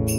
The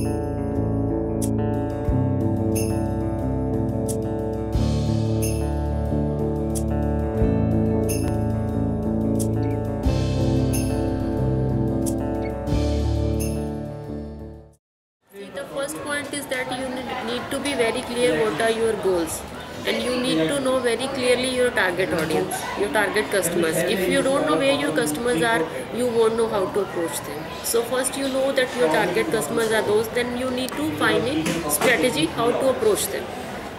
first point is that you need to be very clear what are your goals, and you need to know very clearly your target audience, your target customers. If you don't know where your customers are, you won't know how to approach them. So first you know that your target customers are those, then you need to find a strategy how to approach them.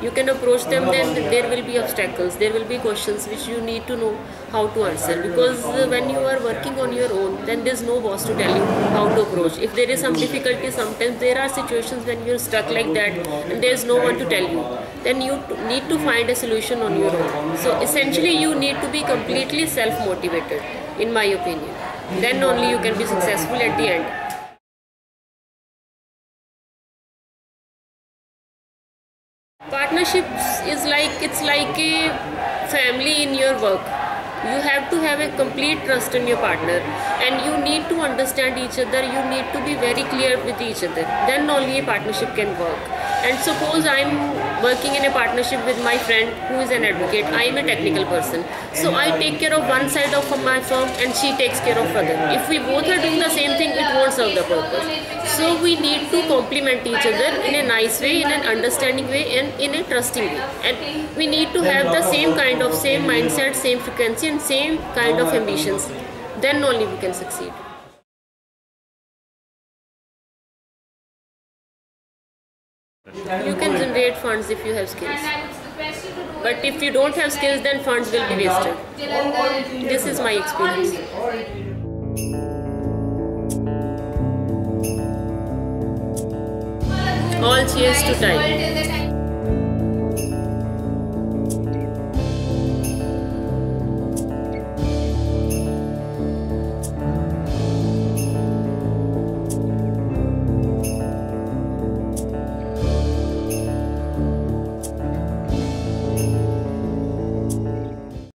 You can approach them, then there will be obstacles, there will be questions which you need to know how to answer, because when you are working on your own, then there's no boss to tell you how to approach. If there is some difficulty, sometimes there are situations when you're stuck like that and there's no one to tell you, then you need to find a solution on your own. So essentially you need to be completely self-motivated, in my opinion. Then only you can be successful at the end. Partnerships is like a family in your work. You have to have a complete trust in your partner, and you need to understand each other. You need to be very clear with each other. Then only a partnership can work. And suppose I'm working in a partnership with my friend who is an advocate. I am a technical person, so I take care of one side of my firm and she takes care of other. If we both are doing the same thing, it won't serve the purpose. So we need to complement each other in a nice way, in an understanding way, and in a trusting way. And we need to have the same mindset, same frequency, and same kind of ambitions. Then only we can succeed. You can generate funds if you have skills. But if you don't have skills, then funds will be wasted. This is my experience. All cheers to time.